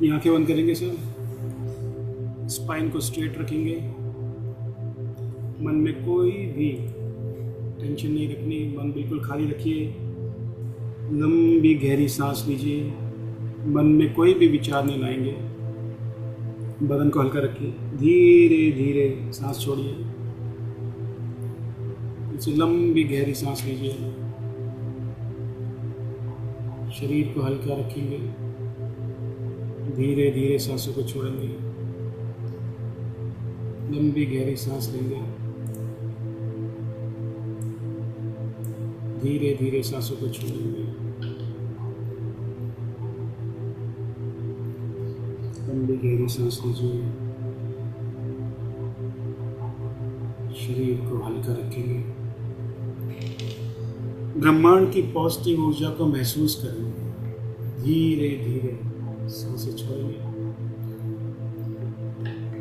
अपनी आंखें बंद करेंगे सर, स्पाइन को स्ट्रेट रखेंगे, मन में कोई भी टेंशन नहीं रखनी, मन बिल्कुल खाली रखिए। लंबी गहरी सांस लीजिए, मन में कोई भी विचार नहीं लाएंगे। बदन को हल्का रखिए, धीरे धीरे सांस छोड़िए। इसे लंबी गहरी सांस लीजिए, शरीर को हल्का रखेंगे, धीरे धीरे सांसों को छोड़ेंगे। लंबी गहरी सांस लेंगे, धीरे धीरे सांसों को छोड़ेंगे। लंबी गहरी सांस लीजिए, शरीर को हल्का रखेंगे। ब्रह्मांड की पॉजिटिव ऊर्जा को महसूस करेंगे, धीरे धीरे सांसें छोड़ेंगे।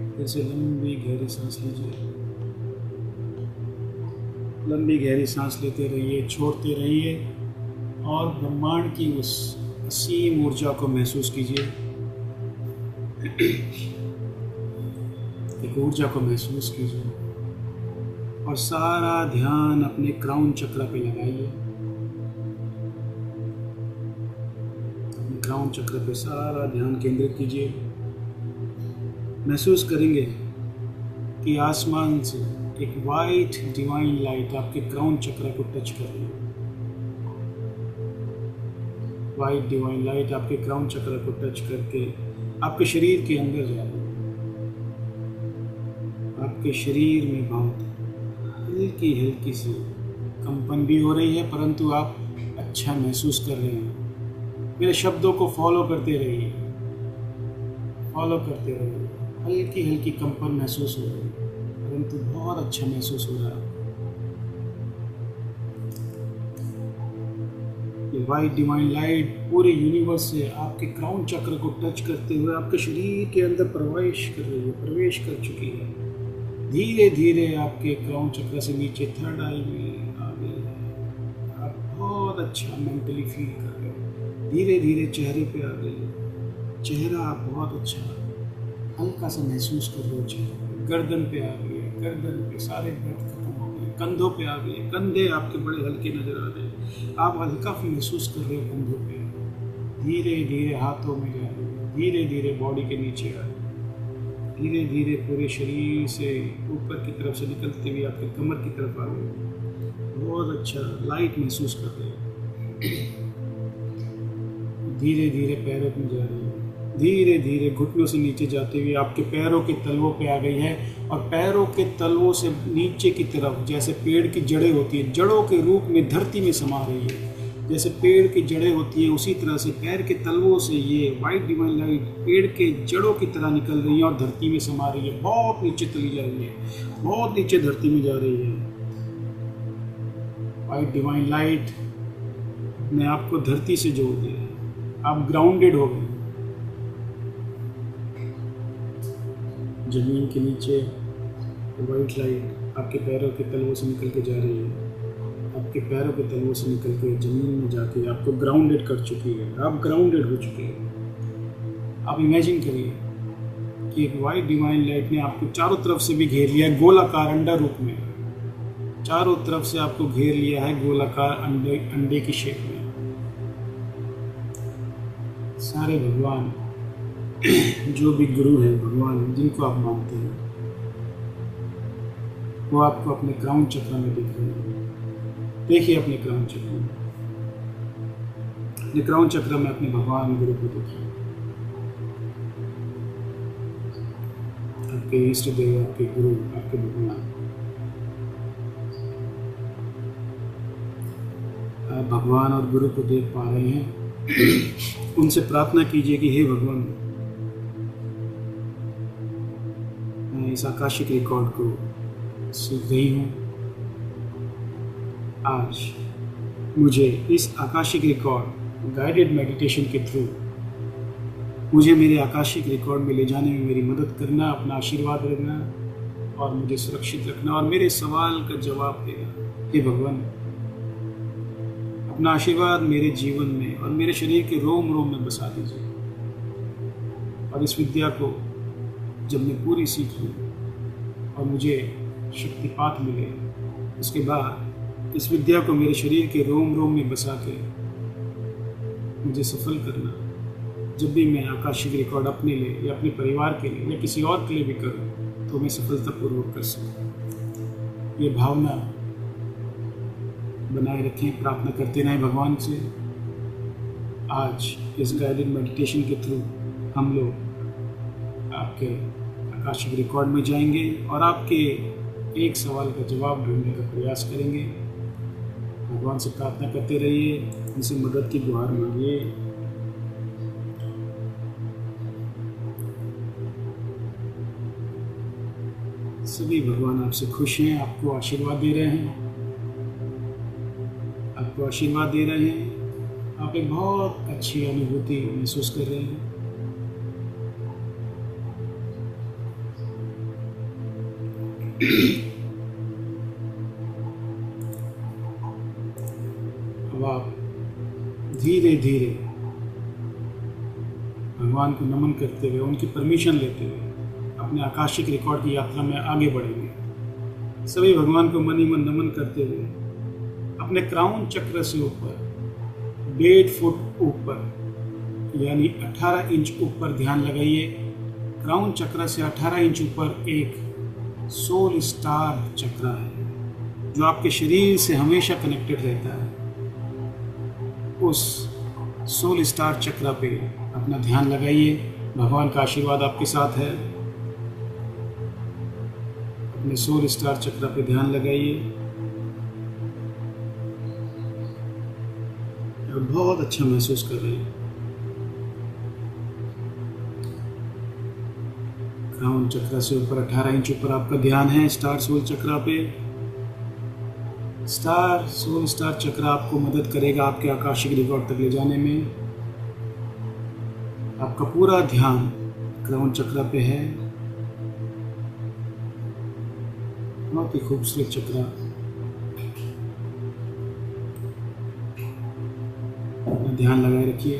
फिर से लंबी गहरी सांस लीजिए, लंबी गहरी सांस लेते रहिए, छोड़ते रहिए और ब्रह्मांड की उस असीम ऊर्जा को महसूस कीजिए। एक ऊर्जा को महसूस कीजिए और सारा ध्यान अपने क्राउन चक्र पे लगाइए। अपने क्राउन चक्र पे सारा ध्यान केंद्रित कीजिए। महसूस करेंगे कि आसमान से एक वाइट डिवाइन लाइट आपके क्राउन चक्र को टच कर रही है। वाइट डिवाइन लाइट आपके क्राउन चक्र को टच करके आपके शरीर के अंदर जा रही है। आपके शरीर में बहुत हल्की हल्की सी कंपन भी हो रही है, परंतु आप अच्छा महसूस कर रहे हैं। मेरे शब्दों को फॉलो करते रहिए, फॉलो करते रहिए। हल्की हल्की कंपन महसूस हो रही है, परंतु बहुत अच्छा महसूस हो रहा है। ये वाइट डिवाइन लाइट पूरे यूनिवर्स से आपके क्राउन चक्र को टच करते हुए आपके शरीर के अंदर प्रवेश कर रही है, प्रवेश कर चुकी है। धीरे धीरे आपके क्राउन चक्र से नीचे थर्ड आई में आ गई है। आप बहुत अच्छा मेंटली फील कर रहे हो। धीरे धीरे चेहरे पे आ गई है, चेहरा आप बहुत अच्छा हल्का सा महसूस कर रहे हो। चेहरे गर्दन पे आ गई है, गर्दन पे सारे दर्द खत्म हो गए। कंधों पे आ गए, कंधे आपके बड़े हल्के नजर आ रहे, आप हल्का महसूस कर रहे हो कंधों पे। धीरे धीरे हाथों में जा रही है, धीरे धीरे बॉडी के नीचे आ रही है, धीरे धीरे पूरे शरीर से ऊपर की तरफ से निकलते हुए आपके कमर की तरफ आ गई। बहुत अच्छा लाइट महसूस कर रहे हो। धीरे धीरे पैरों में जा रही है, धीरे धीरे घुटनों से नीचे जाते हुए आपके पैरों के तलवों पे आ गई है और पैरों के तलवों से नीचे की तरफ जैसे पेड़ की जड़ें होती है, जड़ों के रूप में धरती में समा रही है। जैसे पेड़ की जड़ें होती है, उसी तरह से पैर के तलवों से ये वाइट डिवाइन लाइट पेड़ के जड़ों की तरह निकल रही है और धरती में समा रही है। बहुत नीचे चली जा रही है, बहुत नीचे धरती में जा रही है। वाइट डिवाइन लाइट ने आपको धरती से जोड़ दिया, आप ग्राउंडेड हो गए। जमीन के नीचे वाइट लाइट आपके पैरों के तलवों से निकल के जा रही है, आपके पैरों के तलवों से निकल के जमीन में जाके आपको ग्राउंडेड कर चुकी है। आप ग्राउंडेड हो चुके हैं। आप इमेजिन करिए कि एक वाइट डिवाइन लाइट ने आपको चारों तरफ से भी घेर लिया है, गोलाकार अंडा रूप में। चारों तरफ से आपको घेर लिया है गोलाकार अंडे की शेप में। सारे भगवान जो भी गुरु हैं, भगवान जिनको आप मानते हैं, वो आपको अपने क्राउन चक्र में दिख रहे हैं। देखिए अपने क्राउन चक्र में, अपने क्राउन चक्र में अपने भगवान गुरु को देखिए। आपके इष्ट देव, आपके गुरु, आपके भगवान। आप भगवान और गुरु को देख पा रहे हैं। उनसे प्रार्थना कीजिए कि हे भगवान, मैं इस आकाशिक रिकॉर्ड को सीख रही हूँ। आज मुझे इस आकाशिक रिकॉर्ड गाइडेड मेडिटेशन के थ्रू मुझे मेरे आकाशिक रिकॉर्ड में ले जाने में मेरी मदद करना, अपना आशीर्वाद रखना और मुझे सुरक्षित रखना और मेरे सवाल का जवाब देना। हे भगवान, अपना आशीर्वाद मेरे जीवन में और मेरे शरीर के रोम रोम में बसा दीजिए। और इस विद्या को जब मैं पूरी सीख लूँ और मुझे शक्तिपात मिले, उसके बाद इस विद्या को मेरे शरीर के रोम रोम में बसा के मुझे सफल करना। जब भी मैं आकाशिक रिकॉर्ड अपने लिए या अपने परिवार के लिए या किसी और के लिए भी करूँ तो मैं सफलतापूर्वक कर सकूँ। ये भावना बनाए रखें, प्रार्थना करते रहें भगवान से। आज इस गाइडेड मेडिटेशन के थ्रू हम लोग आपके आकाशिक रिकॉर्ड में जाएंगे और आपके एक सवाल का जवाब ढूंढने का प्रयास करेंगे। भगवान से प्रार्थना करते रहिए, उनसे मदद की गुहार मांगिए। सभी भगवान आपसे खुश हैं, आपको आशीर्वाद दे रहे हैं, आपको आशीर्वाद दे रहे हैं। आप एक बहुत अच्छी अनुभूति महसूस कर रहे हैं। अब आप धीरे धीरे भगवान को नमन करते हुए, उनकी परमिशन लेते हुए अपने आकाशिक रिकॉर्ड की यात्रा में आगे बढ़ेंगे। सभी भगवान को मन ही मन नमन करते हुए अपने क्राउन चक्र से ऊपर 1.5 फुट ऊपर यानी 18 इंच ऊपर ध्यान लगाइए। क्राउन चक्र से 18 इंच ऊपर एक सोल स्टार चक्र है जो आपके शरीर से हमेशा कनेक्टेड रहता है। उस सोल स्टार चक्र पे अपना ध्यान लगाइए। भगवान का आशीर्वाद आपके साथ है। अपने सोल स्टार चक्र पे ध्यान लगाइए और बहुत अच्छा महसूस कर रहे हैं। क्राउन चक्र से ऊपर 18 इंच ऊपर आपका ध्यान है स्टार सोल चक्र पे। स्टार सोल स्टार चक्र आपको मदद करेगा आपके आकाशिक रिकॉर्ड तक ले जाने में। आपका पूरा ध्यान क्राउन चक्र पे है। बहुत ही खूबसूरत चक्र। अपना ध्यान लगाए रखिए।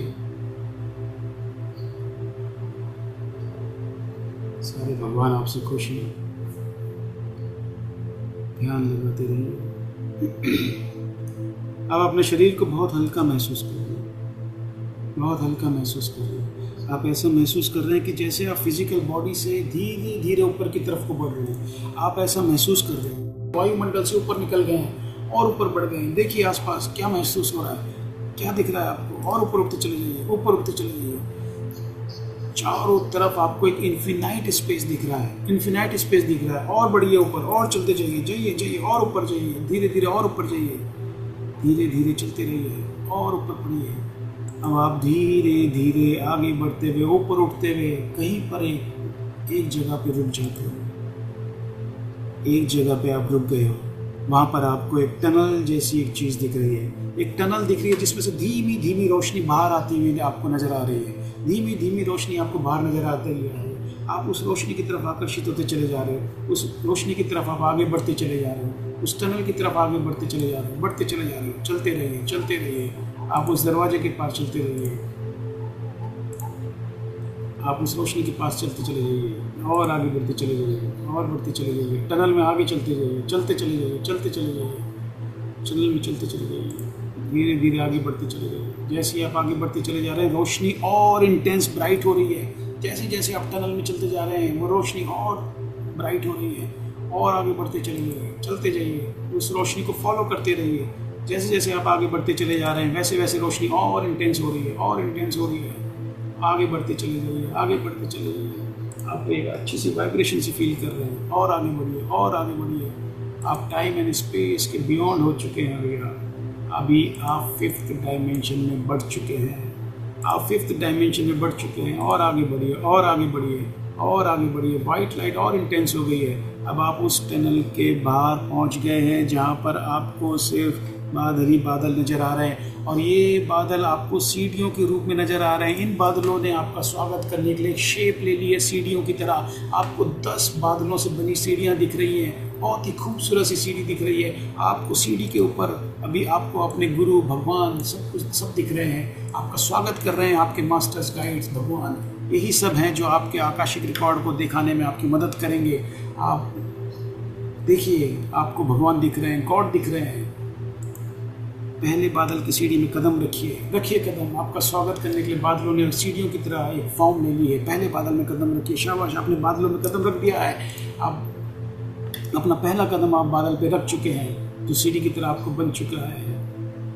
सारे भगवान आपसे खुश हैं। ध्यान लगाते रहिए। अब अपने शरीर को बहुत हल्का महसूस कर रहे हैं, बहुत हल्का महसूस कर रहे हैं। आप ऐसा महसूस कर रहे हैं कि जैसे आप फिजिकल बॉडी से धीरे धीरे ऊपर की तरफ को बढ़ रहे हैं। आप ऐसा महसूस कर रहे हैं वायुमंडल से ऊपर निकल गए हैं और ऊपर बढ़ गए हैं। देखिए आसपास क्या महसूस हो रहा है, क्या दिख रहा है आपको। और ऊपर उठते चले जाइए, ऊपर उठते चले जाइए। चारों तरफ आपको एक इन्फिनाइट स्पेस दिख रहा है, इन्फिनाइट स्पेस दिख रहा है। और बढ़िए ऊपर, और चलते जाइए, जाइए जाइए और ऊपर जाइए, धीरे धीरे और ऊपर जाइए, धीरे धीरे चलते रहिए और ऊपर बढ़िए। अब आप धीरे धीरे आगे बढ़ते हुए ऊपर उठते हुए कहीं पर एक जगह पे रुक जाते हो। एक जगह पे आप रुक गए हो, वहाँ पर आपको एक टनल जैसी एक चीज़ दिख रही है। एक टनल दिख रही है जिसमें से धीमी धीमी रोशनी बाहर आती हुई आपको नजर आ रही है। धीमी धीमी रोशनी आपको बाहर नजर आती है। आप उस रोशनी की तरफ आकर्षित होते चले जा रहे हो। उस रोशनी की तरफ आप आगे बढ़ते चले जा रहे हो। उस टनल की तरफ आगे बढ़ते चले जा रहे हो, बढ़ते चले जा रहे हो। चलते रहिए, चलते रहिए। आप उस दरवाजे के पास चलते रहिए। आप उस रोशनी के पास चलते चले जाइए और आगे बढ़ते चले जाइए और बढ़ते चले जाइए। टनल में आगे चलते जाइए, चलते चले जाइए, चलते चले जाइए। टनल में चलते चले जाइए, धीरे धीरे आगे बढ़ते चले जाइए। जैसे ही आप आगे बढ़ते चले जा रहे हैं रोशनी और इंटेंस ब्राइट हो रही है। जैसे जैसे आप टनल में चलते जा रहे हैं वो रोशनी और ब्राइट हो रही है। और आगे बढ़ते चले जाइए, चलते जाइए, उस रोशनी को फॉलो करते रहिए। जैसे जैसे आप आगे बढ़ते चले जा रहे हैं वैसे वैसे रोशनी और इंटेंस हो रही है, और इंटेंस हो रही है। आगे बढ़ते चले जाइए, आगे बढ़ते चले जाइए। आप एक अच्छी सी वाइब्रेशन से फील कर रहे हैं। और आगे बढ़िए, और आगे बढ़िए। आप टाइम एंड स्पेस के बियॉन्ड हो चुके हैं भैया। अभी आप 5th डायमेंशन में बढ़ चुके हैं। आप 5th डायमेंशन में बढ़ चुके हैं। और आगे बढ़िए, और आगे बढ़िए, और आगे बढ़िए। वाइट लाइट और इंटेंस हो गई है। अब आप उस टनल के बाहर पहुंच गए हैं जहां पर आपको सिर्फ बादल ही बादल नज़र आ रहे हैं। और ये बादल आपको सीढ़ियों के रूप में नज़र आ रहे हैं। इन बादलों ने आपका स्वागत करने के लिए एक शेप ले ली है सीढ़ियों की तरह। आपको 10 बादलों से बनी सीढ़ियाँ दिख रही हैं। बहुत ही खूबसूरत सी सीढ़ी दिख रही है आपको। सीढ़ी के ऊपर अभी आपको अपने गुरु भगवान सब कुछ सब दिख रहे हैं, आपका स्वागत कर रहे हैं आपके मास्टर्स, गाइड्स, भगवान। यही सब हैं जो आपके आकाशिक रिकॉर्ड को दिखाने में आपकी मदद करेंगे। आप देखिए, आपको भगवान दिख रहे हैं, गॉड दिख रहे हैं। पहले बादल की सीढ़ी में कदम रखिए कदम। आपका स्वागत करने के लिए बादलों ने सीढ़ियों की तरह एक फॉर्म ले ली है। पहले बादल में कदम रखिए। शाबाश, आपने बादलों में कदम रख दिया है। आप अपना पहला कदम आप बादल पे रख चुके हैं, जो सीढ़ी की तरह आपको बन चुका है।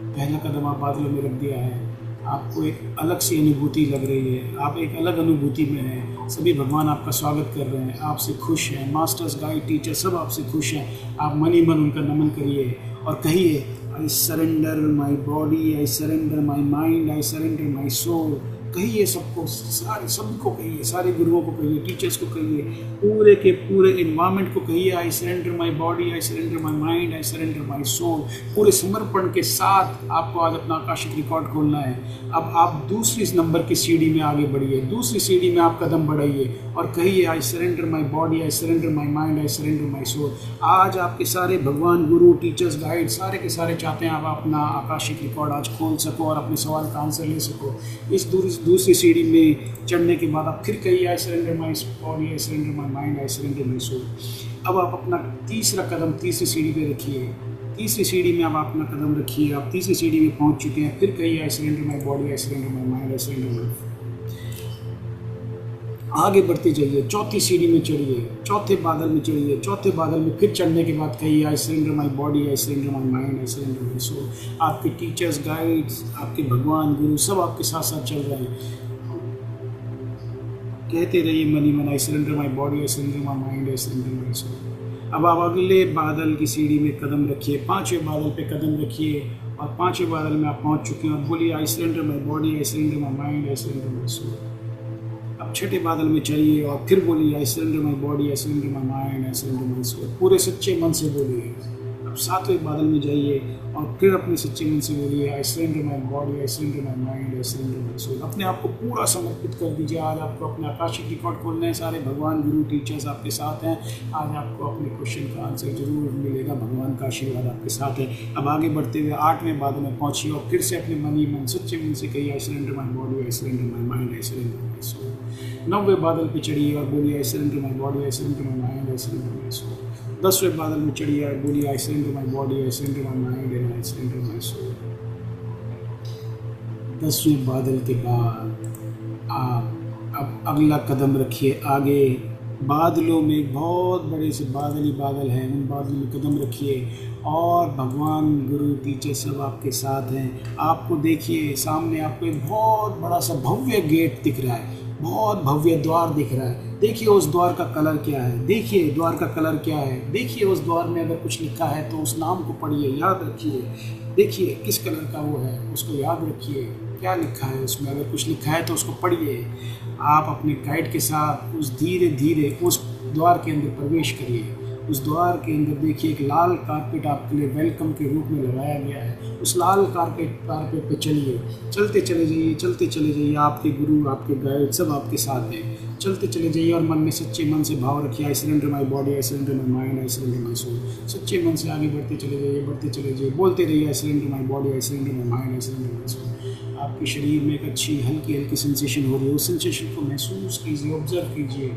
पहला कदम आप बादलों में रख दिया है। आपको एक अलग सी अनुभूति लग रही है, आप एक अलग अनुभूति में हैं। सभी भगवान आपका स्वागत कर रहे हैं, आपसे खुश हैं। मास्टर्स, गाइड, टीचर सब आपसे खुश हैं। आप मन ही मन उनका नमन करिए और कहिए, I surrender my body, I surrender my mind, I surrender my soul। कहिए सबको, सारे सभी को कहिए, सारे गुरुओं को कहिए, टीचर्स को कहिए, पूरे के पूरे इन्वायरमेंट को कहिए, I surrender my body, I surrender my mind, I surrender my soul. पूरे समर्पण के साथ आपको आज अपना आकाशिक रिकॉर्ड खोलना है। अब आप दूसरी नंबर की सीढ़ी में आगे बढ़िए, दूसरी सीढ़ी में आप कदम बढ़ाइए और कहिए, I surrender my body, I surrender my mind, I surrender my soul. आज आपके सारे भगवान, गुरु, टीचर्स, गाइड सारे के सारे चाहते हैं आप अपना आकाशिक रिकॉर्ड आज खोल सको और अपने सवाल का आंसर ले सको। इस दूसरी सीढ़ी में चढ़ने के बाद आप फिर कहिए, I surrender my body, I surrender my mind, I surrender my soul. अब आप अपना तीसरा कदम तीसरी सीढ़ी पे रखिए। तीसरी सीढ़ी में अब आप अपना कदम रखिए। आप तीसरी सीढ़ी में पहुंच चुके हैं। फिर कहिए, I surrender my body, I surrender my mind, I surrender my. आगे बढ़ते जाइए, चौथी सीढ़ी में चढ़िए, चौथे बादल में चढ़िए। चौथे बादल में फिर चढ़ने के बाद कहिए, I surrender my body, I surrender my mind, I surrender my soul. आपके टीचर्स, गाइड्स, आपके भगवान, गुरु सब आपके साथ साथ चल रहे हैं। कहते रहिए मन ही मन, I surrender my body, I surrender my mind, I surrender my soul. अब आप अगले बादल की सीढ़ी में कदम रखिए, पांचवें बादल पे कदम रखिए और पांचवें बादल में आप पहुंच चुके हैं और बोलिए, I surrender my body, I surrender my mind, I surrender my soul. अब छठे बादल में चलिए और फिर बोलिए, I surrender my body, I surrender my mind, I surrender my soul. पूरे सच्चे मन से बोलिए। अब सातवें बादल में जाइए और फिर अपने सच्चे मन से बोलिए, I surrender my body, I surrender my mind, I surrender my soul. अपने आप को पूरा समर्पित कर दीजिए। आज आपको अपने आकाशिक रिकॉर्ड खोलने हैं। सारे भगवान, गुरु, टीचर्स आपके साथ हैं। आज आपको अपने क्वेश्चन का आंसर जरूर मिलेगा। भगवान का आशीर्वाद आपके साथ है। अब आगे बढ़ते हुए आठवें बादल में पहुंचिए और फिर से अपने मन ही मन, सच्चे मन से कहिए, I surrender my body, I surrender my mind, I surrender my soul. नौवें बादल पे चढ़िए और बोलिए, I surrender my body, I surrender my mind, I surrender my soul. 10वें बादल में चढ़िए और बोलिए, I surrender my body, I surrender my mind and I surrender my soul. 10वें बादल के बाद आप अब अगला कदम रखिए आगे। बादलों में बहुत बड़े से बादल ही बादल हैं, उन बादलों में कदम रखिए और भगवान, गुरु, टीचर सब आपके साथ हैं। आपको देखिए, सामने आपको एक बहुत बड़ा सा भव्य गेट दिख रहा है, बहुत भव्य द्वार दिख रहा है। देखिए उस द्वार का कलर क्या है, देखिए द्वार का कलर क्या है। देखिए उस द्वार में अगर कुछ लिखा है तो उस नाम को पढ़िए, याद रखिए। देखिए किस कलर का वो है, उसको याद रखिए। क्या लिखा है उसमें, अगर कुछ लिखा है तो उसको पढ़िए। आप अपने गाइड के साथ उस धीरे धीरे उस द्वार के अंदर प्रवेश करिए। उस द्वार के अंदर देखिए एक लाल कारपेट आपके लिए वेलकम के रूप में लगाया गया है। उस लाल कारपेट पे चलिए, चलते चले जाइए, चलते चले जाइए। आपके गुरु, आपके गाइड सब आपके साथ हैं। चलते चले जाइए और मन में सच्चे मन से भाव रखिए, I surrender my body, I surrender my mind, I surrender my soul. सच्चे मन से आगे बढ़ते चले जाइए, बढ़ते चले जाइए। बोलते रहिए, I surrender my body, I surrender my mind, I surrender my soul. आपके शरीर में एक अच्छी हल्की हल्की सेंसेशन हो रही है, उस सेंसेशन को महसूस कीजिए, ऑब्जर्व कीजिए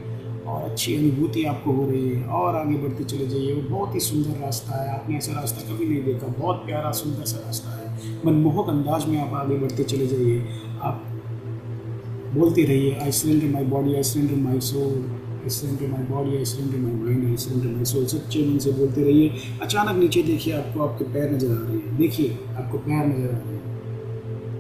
और अच्छी अनुभूति आपको हो रही है। और आगे बढ़ते चले जाइए। वो बहुत ही सुंदर रास्ता है, आपने ऐसा रास्ता कभी नहीं देखा। बहुत प्यारा सुंदर सा रास्ता है। मनमोहक अंदाज में आप आगे बढ़ते चले जाइए। आप बोलते रहिए, I surrender my body, I surrender my soul, I surrender my body, I surrender my mind, I surrender my soul. सच्चे मन से बोलते रहिए। अचानक नीचे देखिए, आपको आपके पैर नजर आ रहे हैं। देखिए आपको पैर नजर आ रहे हैं।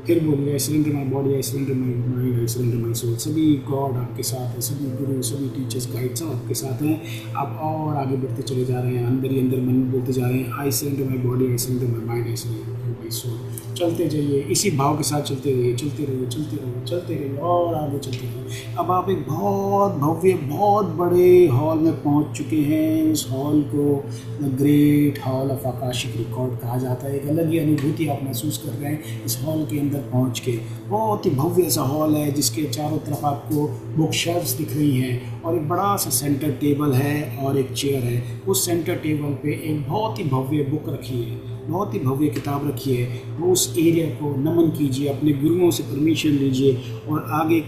फिर बोलिए, I surrender my body, I surrender my mind, I surrender my soul. सभी गॉड आपके साथ हैं, सभी गुरु, सभी टीचर्स, गाइड सब आपके साथ हैं। आप और आगे बढ़ते चले जा रहे हैं। अंदर ही अंदर मन में बोलते जा रहे हैं, I surrender my body, I surrender my mind, I surrender my soul. चलते जाइए, इसी भाव के साथ चलते रहिए, चलते रहिए, चलते रहिए, चलते रहिए और आगे चलते रहिए। अब आप एक बहुत भव्य, बहुत बड़े हॉल में पहुंच चुके हैं। उस हॉल को the great hall of Akashic record कहा जाता है। एक अलग ही अनुभूति आप महसूस कर रहे हैं इस हॉल के अंदर पहुंच के। बहुत ही भव्य सा हॉल है जिसके चारों तरफ आपको बुक शेल्फ्स दिख रही हैं और एक बड़ा सा सेंटर टेबल है और एक चेयर है। उस सेंटर टेबल पे एक बहुत ही भव्य बुक रखी है, बहुत ही भव्य किताब रखी है। वो उस एरिया को नमन कीजिए, अपने गुरुओं से परमिशन लीजिए और आगे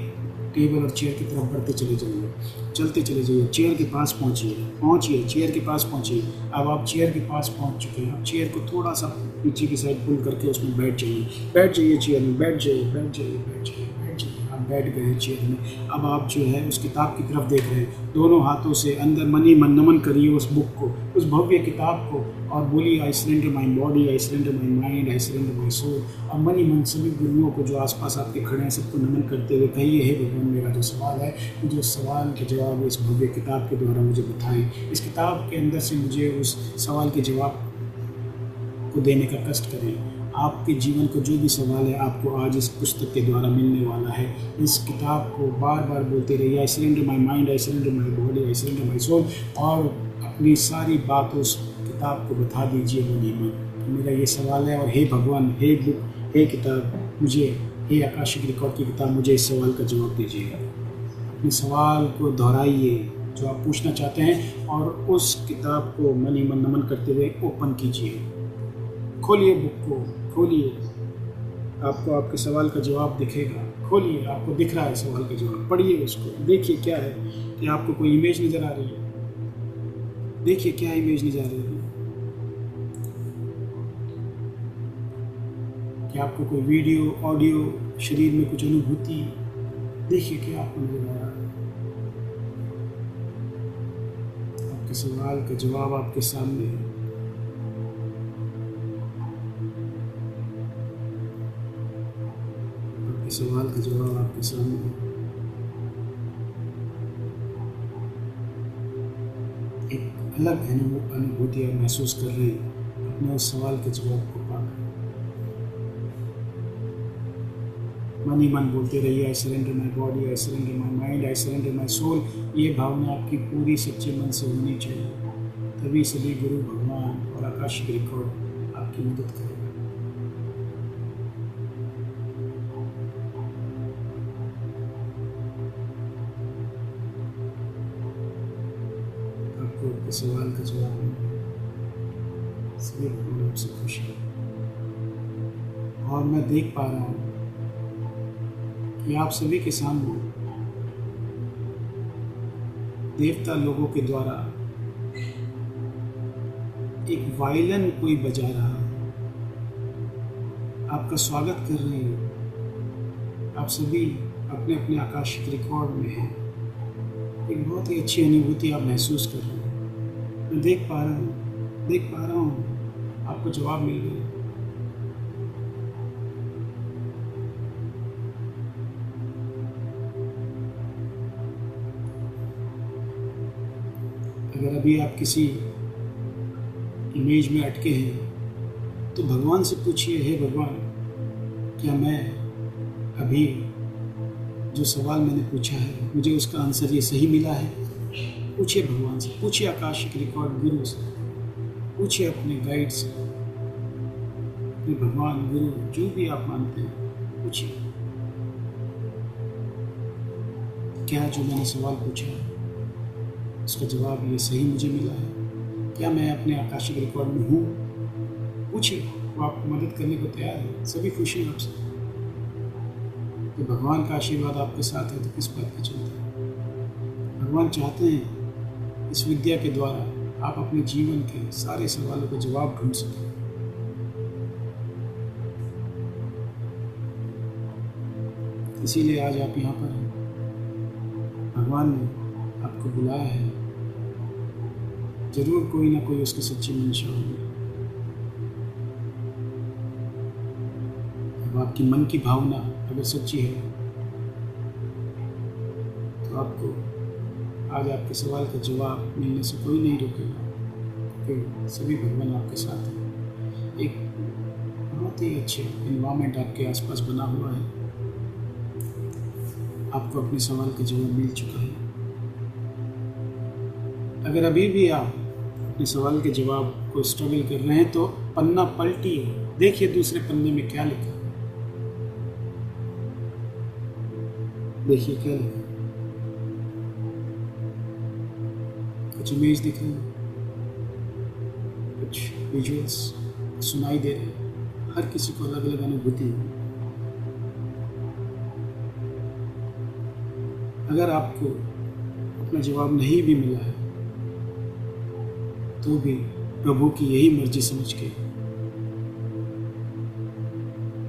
टेबल और चेयर की तरफ बढ़ते चले जाइए, चलते चले जाइए। चेयर के पास पहुँचिए, चेयर के पास पहुँचिए। अब आप चेयर के पास पहुँच चुके हैं। अब चेयर को थोड़ा सा पीछे की साइड पुल करके उसमें बैठ जाइए, बैठ जाइए चेयर में, बैठ जाइए, बैठ जाइए, बैठ जाइए, बैठ जाइए। आप बैठ गए चेयर में। अब आप जो है उस किताब की तरफ देख रहे हैं। दोनों हाथों से अंदर मनी मन नमन करिए उस बुक को, उस भव्य किताब को और बोलिए I surrender my body, I surrender my mind, I surrender my soul. और मनी मन सभी गुरुओं को जो आसपास आपके खड़े हैं सबको नमन करते हुए कहिए, हे भगवान, मेरा जो सवाल है मुझे उस सवाल के जवाब इस भव्य किताब के द्वारा मुझे बताएं। इस किताब के अंदर से मुझे उस सवाल के जवाब को देने का कष्ट करें। आपके जीवन को जो भी सवाल है आपको आज इस पुस्तक के द्वारा मिलने वाला है। इस किताब को बार बार बोलते रहिए, I surrender my mind, I surrender my body, I surrender my soul, और अपनी सारी बात उस किताब को बता दीजिए मनी मन। मेरा ये सवाल है और हे भगवान, हे बुक, हे किताब, मुझे, हे आकाशिक रिकॉर्ड की किताब, मुझे इस सवाल का जवाब दीजिए। अपने सवाल को दोहराइए जो आप पूछना चाहते हैं और उस किताब को मनी मन नमन करते हुए ओपन कीजिए। खोलिए बुक को, खोलिए, आपको आपके सवाल का जवाब दिखेगा। खोलिए, आपको दिख रहा है सवाल का जवाब, पढ़िए उसको, देखिए क्या है। कि आपको कोई इमेज नज़र आ रही है? देखिए क्या इमेज नज़र आ रही है। कि आपको कोई वीडियो, ऑडियो, शरीर में कुछ अनुभूति, देखिए क्या आपको नज़र आ रहा है। आपके सवाल का जवाब आपके सामने है। सवाल का जवाब आपके सामने है। एक अलग अनुभूति आप महसूस कर रहे हैं अपने उस सवाल के जवाब को पाकर। मन ही मन बोलते रहिए, I surrender my body, I surrender my mind, I surrender my soul. ये भावना आपकी पूरी सच्चे मन से होनी चाहिए, तभी सभी गुरु, भगवान और आकाशिक रिकॉर्ड आपकी मदद करेगा। आपको सवाल का जवाब सभी भगवान आपसे खुश है। और मैं देख पा रहा हूँ कि आप सभी के सामने देवता लोगों के द्वारा एक वायलिन कोई बजा रहा है, आपका स्वागत कर रहे हैं। आप सभी अपने अपने आकाशिक रिकॉर्ड में हैं। एक बहुत ही अच्छी अनुभूति आप महसूस कर रहे हैं। मैं देख पा रहा हूँ, आपको जवाब मिल गया। अगर अभी आप किसी इमेज में अटके हैं तो भगवान से पूछिए, हे भगवान, क्या मैं अभी जो सवाल मैंने पूछा है मुझे उसका आंसर ये सही मिला है? पूछिए भगवान से, पूछिए आकाशिक रिकॉर्ड गुरु से, पूछिए अपने गाइड से, अपने भगवान, गुरु, जो भी आप मानते हैं, पूछिए क्या जो मैंने सवाल पूछा है उसका जवाब ये सही मुझे मिला है? क्या मैं अपने आकाशिक रिकॉर्ड में हूँ? पूछिए, वो आपको मदद करने को तैयार है। सभी खुशी हैं आपसे। तो भगवान का आशीर्वाद आपके साथ है तो किस बात की चिंता है? भगवान चाहते हैं इस विद्या के द्वारा आप अपने जीवन के सारे सवालों का जवाब ढूंढ सकें। इसीलिए आज आप यहाँ पर हैं। भगवान ने आपको बुलाया है। जरूर कोई ना कोई उसकी सच्ची मंशा होगी। अब आपकी मन की भावना अगर सच्ची है तो आपको आज आपके सवाल का जवाब मिलने से कोई नहीं रोकेगा, क्योंकि सभी भगवान आपके साथ हैं। एक बहुत बहुत ही अच्छे इन्वायरमेंट आपके आसपास बना हुआ है। आपको अपने सवाल का जवाब मिल चुका है। अगर अभी भी आप अपने सवाल के जवाब को स्ट्रगल कर रहे हैं तो पन्ना पलटिए, देखिए दूसरे पन्ने में क्या लिखा है। देखिए क्या लिखा है। कुछ इमेज दिख रही है, कुछ विजुअल्स सुनाई दे रहे हैं। हर किसी को अलग अलग अनुभूति है। अगर आपको अपना जवाब नहीं भी मिला है तो भी प्रभु की यही मर्जी समझ के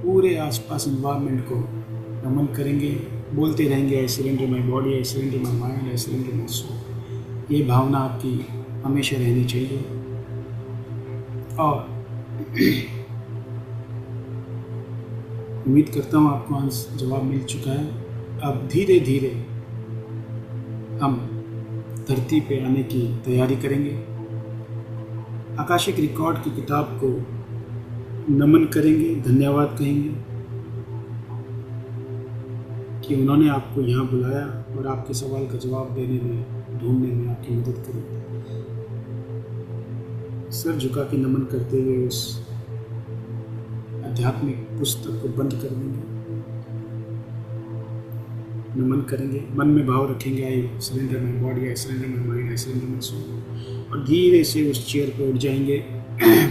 पूरे आसपास एनवायरनमेंट को नमन करेंगे, बोलते रहेंगे I surrender my body, I surrender my mind, I surrender my soul. ये भावना आपकी हमेशा रहनी चाहिए। और उम्मीद करता हूँ आपको आंसर जवाब मिल चुका है। अब धीरे धीरे हम धरती पे आने की तैयारी करेंगे। आकाशिक रिकॉर्ड की किताब को नमन करेंगे, धन्यवाद कहेंगे कि उन्होंने आपको यहाँ बुलाया और आपके सवाल का जवाब देने में, ढूंढने में आपकी मदद करी। सर झुका के नमन करते हुए उस आध्यात्मिक पुस्तक को बंद कर देंगे, नमन करेंगे, मन में भाव रखेंगे I surrender my body, I surrender my mind, I surrender my soul, और धीरे से उस चेयर पर उठ जाएंगे।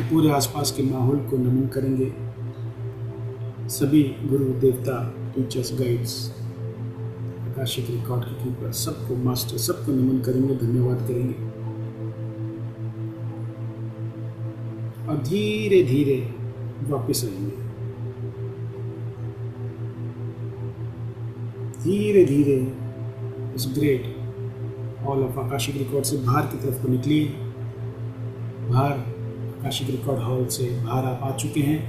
पूरे आसपास के माहौल को नमन करेंगे। सभी गुरु देवता, टीचर्स, गाइड्स, आकाशिक रिकॉर्ड के कीपर, सबको, मास्टर, सबको नमन करेंगे, धन्यवाद करेंगे। और धीरे धीरे वापस आएंगे। धीरे धीरे इस great hall of Akashic record से बाहर की तरफ को निकलिए। बाहर आकाशिक रिकॉर्ड हॉल से बाहर आप आ चुके हैं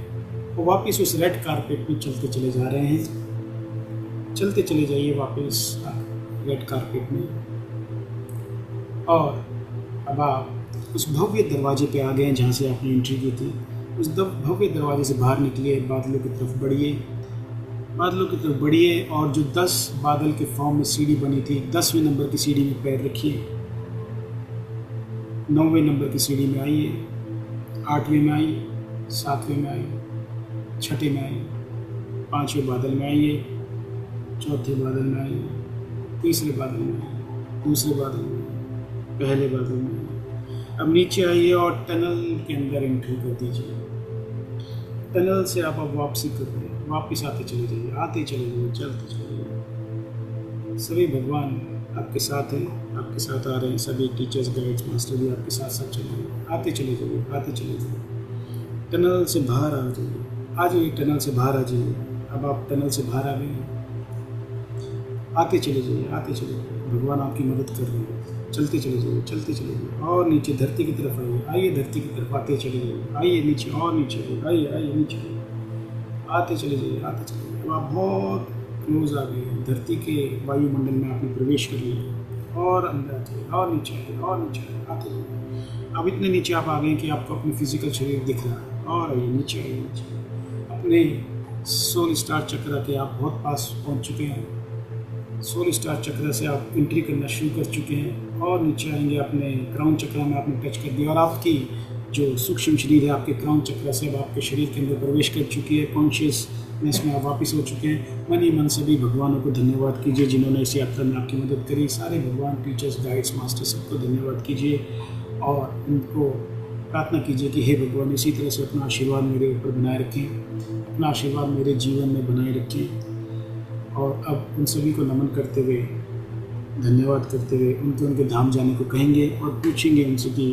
और वापस उस रेड कारपेट पे चलते चले जा रहे हैं। चलते चले जाइए वापस रेड कारपेट में। और अब आप उस भव्य दरवाजे पे आ गए हैं जहाँ से आपने एंट्री की थी। उस भव्य दरवाजे से बाहर निकलिए, बादलों की तरफ बढ़िए, बादलों की तरफ बढ़िए और जो 10 बादल के फॉर्म में सीढ़ी बनी थी, 10वें नंबर की सीढ़ी में पैर रखिए। 9वें नंबर की सीढ़ी में आइए, 8वें में आइए, 7वें में आइए, 6ठे में आइए, 5वें बादल में आइए, 4थे बादल में आइए, 3रे बादल में आइए, 2रे बादल में आइए, पहले बादल में आइए। अब नीचे आइए और टनल के अंदर एंट्री कर दीजिए। टनल से आप अब वापसी कर रहे हैं, वापस आते चले जाइए, आते चले जाइए, चलते चले जाइए। सभी भगवान आपके साथ हैं, आपके साथ आ रहे हैं। सभी टीचर्स, गाइड्स, मास्टर भी आपके साथ साथ चले जाइए। आते चले जाइए, आते चले जाइए। टनल से बाहर आ जाइए, आ जाइए, टनल से बाहर आ जाइए। अब आप टनल से बाहर आ गए हैं। आते चले जाइए, आते चले जाइए। भगवान आपकी मदद कर रहे हैं। चलते चले जाइए, चलते चले जाइए और नीचे धरती की तरफ आइए। आइए धरती की तरफ आते चले जाइए। आइए नीचे और नीचे आइए, आइए आइए नीचे आते चले जाइए, आते चले जाइए। अब आप बहुत क्लोज आ गए हैं। धरती के वायुमंडल में आपने प्रवेश कर लिया और अंदर आते और नीचे आइए और नीचे आइए, आते जाइए। अब इतने नीचे आप आ गए कि आपको अपनी फिजिकल शरीर दिख रहा है। और आइए नीचे आइए, नीचे अपने सोल स्टार चक्र के आप बहुत पास पहुँच चुके हैं। सोल स्टार चक्र से आप एंट्री करना शुरू कर चुके हैं और नीचे आएंगे। अपने क्राउन चक्र में आपने टच कर दिया और आपकी जो सूक्ष्म शरीर है आपके क्राउन चक्र से अब आपके शरीर के अंदर प्रवेश कर चुकी है। कॉन्शियसनेस में आप वापस हो चुके हैं। मन ही मन सभी भगवानों को धन्यवाद कीजिए जिन्होंने इस यात्रा में आपकी मदद करी। सारे भगवान, टीचर्स, गाइड्स, मास्टर, सबको धन्यवाद कीजिए और उनको प्रार्थना कीजिए कि हे भगवान इसी तरह से अपना आशीर्वाद मेरे ऊपर बनाए रखें, अपना आशीर्वाद मेरे जीवन में बनाए रखें। और अब उन सभी को नमन करते हुए, धन्यवाद करते हुए उनके धाम जाने को कहेंगे और पूछेंगे उनसे कि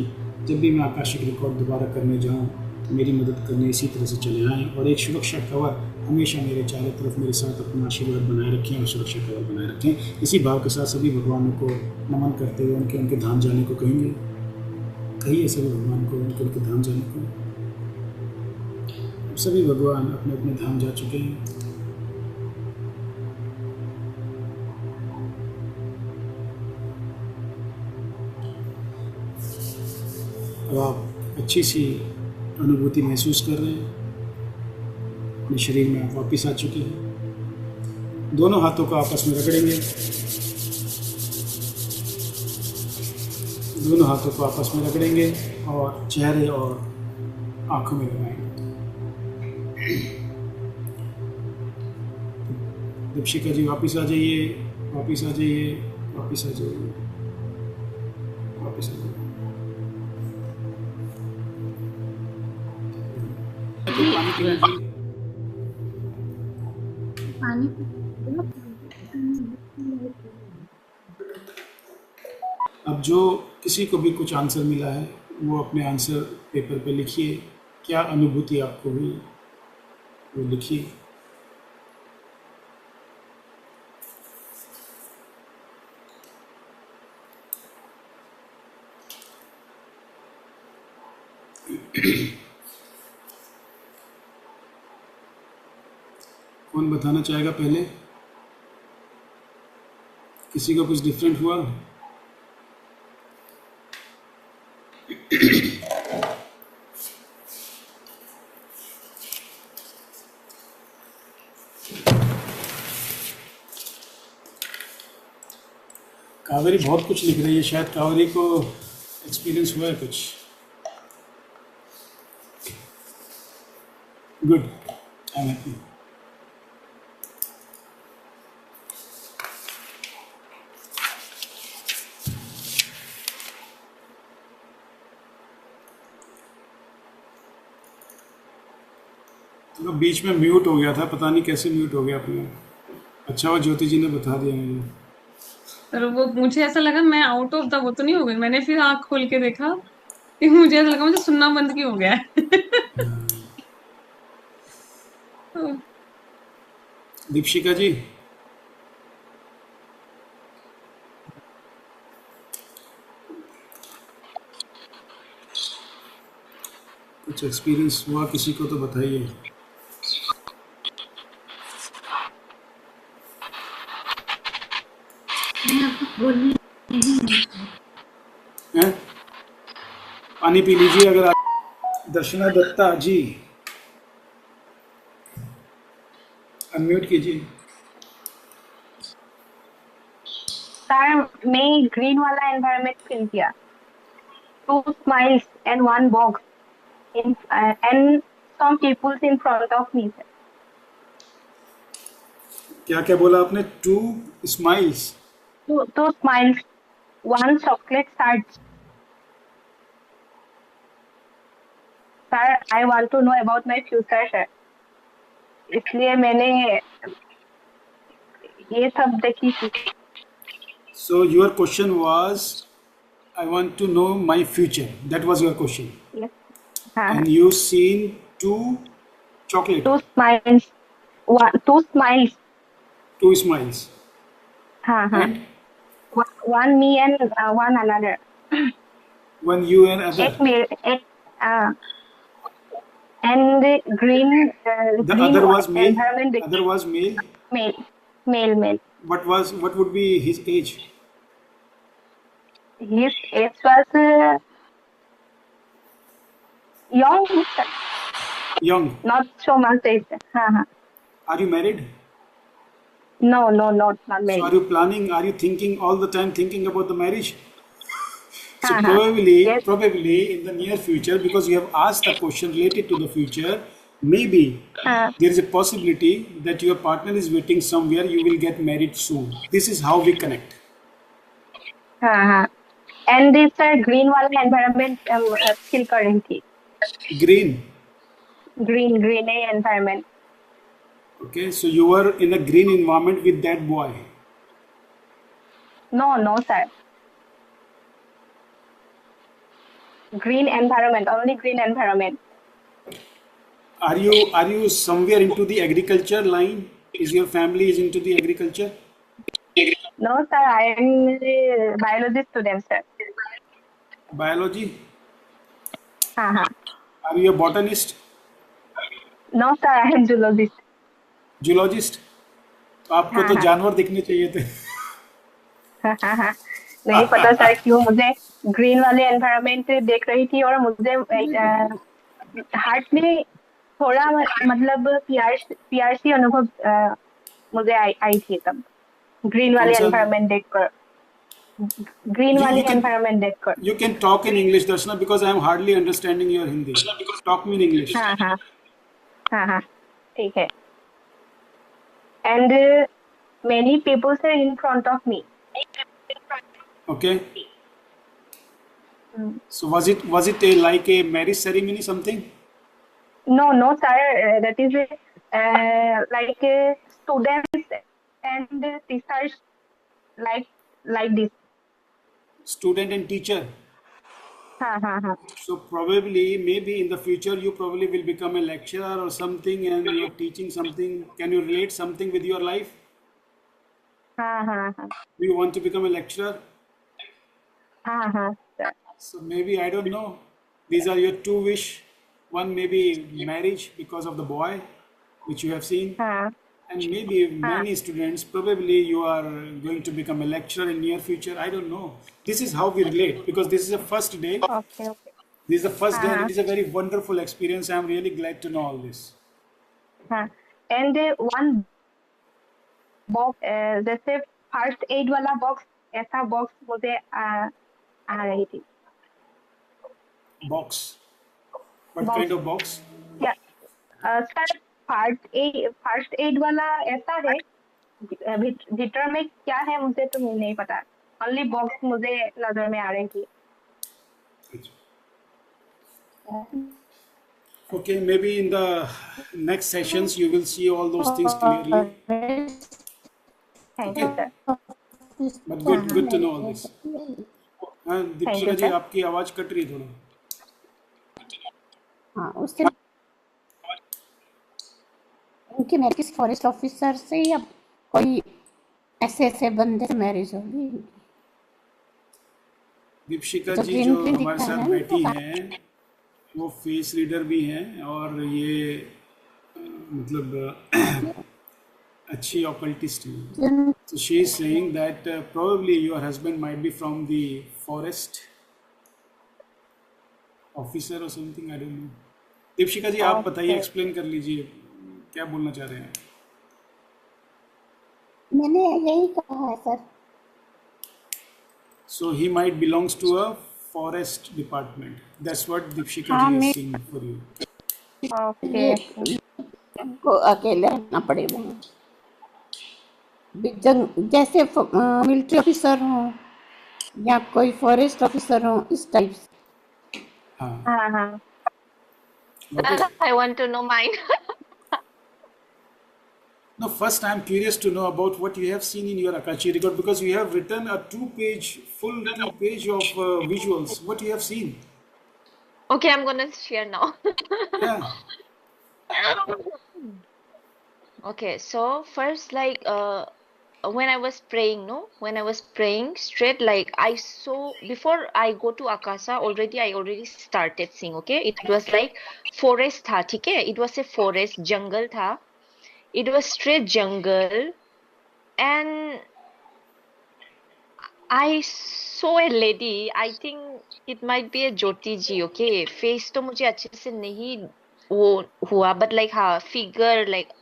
जब भी मैं आकाशिक रिकॉर्ड दोबारा करने जाऊं तो मेरी मदद करने इसी तरह से चले आएँ और एक सुरक्षा कवर हमेशा मेरे चारों तरफ मेरे साथ अपना आशीर्वाद बनाए रखें और सुरक्षा कवर बनाए रखें। इसी भाव के साथ सभी भगवानों को नमन करते हुए उनके धाम जाने को कहेंगे। कहिए सभी भगवान को उनके धाम जाने को। सभी भगवान अपने अपने धाम जा चुके हैं। अब आप अच्छी सी अनुभूति महसूस कर रहे हैं। अपने शरीर में आप वापस आ चुके हैं। दोनों हाथों को आपस में रगड़ेंगे, दोनों हाथों को आपस में रगड़ेंगे और चेहरे और आंखों में लगाएंगे। दीपशिका जी वापस आ जाइए, वापस आ जाइए, वापस आ जाइए, वापस आ जाइए। जी पानी पी लीजिए। पानी अब जो किसी को भी कुछ आंसर मिला है वो अपने आंसर पेपर पे लिखिए। क्या अनुभूति आपको हुई वो लिखिए। कौन बताना चाहेगा पहले? किसी को कुछ डिफरेंट हुआ? कावेरी बहुत कुछ लिख रही है, शायद कावेरी को एक्सपीरियंस हुआ है कुछ। Good, I am happy. तो बीच में म्यूट हो गया था, पता नहीं कैसे म्यूट हो गया अपने। अच्छा हुआ ज्योति जी ने बता दिया मुझे। पर वो मुझे ऐसा लगा मैं आउट ऑफ द वो तो नहीं हो गई। मैंने फिर आंख खोल के देखा कि मुझे ऐसा लगा मुझे सुनना बंद क्यों हो गया है। तो दीपशिका जी, कुछ एक्सपीरियंस हुआ किसी को तो बताइए। बोलनी हैं? पानी पी लीजिए अगर आप। दर्शना दत्ता जी अनम्यूट कीजिए। सर मैं ग्रीन वाला एनवायरनमेंट फील किया। 2 smiles and 1 box in and some peoples in front of me, sir. क्या क्या बोला आपने? 2 smiles. 2 smiles, 1 chocolate search. Sir, I want to know about my future, sir. इसलिए मैंने ये सब देखी थी। So your question was, I want to know my future. That was your question. Yes. हाँ, And you seen 2 chocolate, 2 smiles, 2 smiles. 2 smiles. हाँ हाँ, And 1 me and 1 another. one you and other. एक मेरे एक and the green The green other was male. environment Other was male. male. What would be his age? His age was young, sir. Young. Not so much age. हाँ. Are you married? No, not So are married. you planning? Are you thinking all the time thinking about the marriage? So हाँ. Yes. probably in the near future, because you have asked a question related to the future, maybe हाँ. there is a possibility that your partner is waiting somewhere. You will get married soon. This is how we connect. हाँ. And this green वाला environment feel कर रही थी. Green. Green environment. Okay, so you were in a green environment with that boy. No, sir. Green environment, only green environment. Are you somewhere into the agriculture line? Is your family is into the agriculture? No, sir. I am a biology student, sir. Biology? हाँ. Are you a botanist? No, sir. I am zoologist. Zoologist? तो आपको तो हाँ. जानवर दिखने चाहिए थे। हाँ. नहीं पता सर क्यों मुझे ग्रीन वाले एनवायरनमेंट देख रही थी और मुझे हार्ट में थोड़ा मतलब पीआरसी अनुभव मुझे आई थी तब, ग्रीन कौन वाली सा? एनवायरनमेंट देखकर, ग्रीन You वाली you can एनवायरनमेंट देखकर। you can talk in English, Darshana, because I am hardly understanding your Hindi. Talk me in English. हाँ हाँ हाँ हाँ, ठीक है। And many peoples are in front of me. Okay. So was it a like a marriage ceremony something? No, no, sir. That is like students and teachers like this. Student and teacher. हाँ हाँ हाँ So probably maybe in the future you probably will become a lecturer or something and you're teaching something. Can you relate something with your life? हाँ हाँ हाँ Do you want to become a lecturer? हाँ हाँ sir. So maybe I don't know. These are your two wish. One maybe marriage because of the boy, which you have seen, हाँ and maybe हाँ many students probably you are going to become a lecturer in near future. I don't know. This is how we relate because this is the first day. Okay okay This is the first day, and हाँ it is a very wonderful experience. I am really glad to know all this. हाँ and one box, जैसे first aid वाला box, ऐसा box मुझे आ रही थी Box. What box. kind of box? या sir first aid वाला ऐसा है, भीतर में क्या है मुझे तो नहीं पता, ओनली बॉक्स मुझे नजर में आ रही थी। Okay, maybe in the next sessions you will see all those things clearly. Thank you Okay, sir. but good to know all this. हाँ, thank Deepika you ji sir. आपकी आवाज कट रही है थोड़ा। हाँ उसके उनकी मैरिज किसी फॉरेस्ट ऑफिसर से या कोई ऐसे ऐसे बंदे से मैरिज होगी इनकी? दीपिका जो जी ग्रीन जो प्रिंट हमारे दिखा साथ है बैठी ना, हैं वो फेस रीडर भी हैं और ये मतलब अच्छी ऑकल्टिस्ट हैं। जिन- So she is saying that probably your husband might be from the forest officer or something. I don't know. Deepika ji आप बताइए, ओके एक्सप्लेन कर लीजिए क्या बोलना चाह रहे हैं। मैंने यही कहा है sir. So he might belongs to a forest department. That's what Dipshika हाँ ji is मैं saying for you. ओके ये को अकेले रहना पड़ेगा, जैसे मिलिट्री ऑफिसर हो या कोई फॉरेस्ट ऑफिसर हो, इस टाइप से। हाँ, हाँ हाँ okay. I want to know mine. Now, first I'm curious to know about what you have seen in your Akachi record because you have written a full two-page of visuals. What you have seen? Okay, I'm gonna share now. Yeah. Okay, so first, like, when I was praying, straight, like, I saw, before I go to Akasa, I already started seeing, okay? It was like forest tha, ठीक है? It was a forest, jungle tha. It was straight jungle, and I saw a lady. I think it might be a Jyoti ji, okay? Face तो मुझे अच्छे से नहीं वो हुआ, but like हाँ, figure like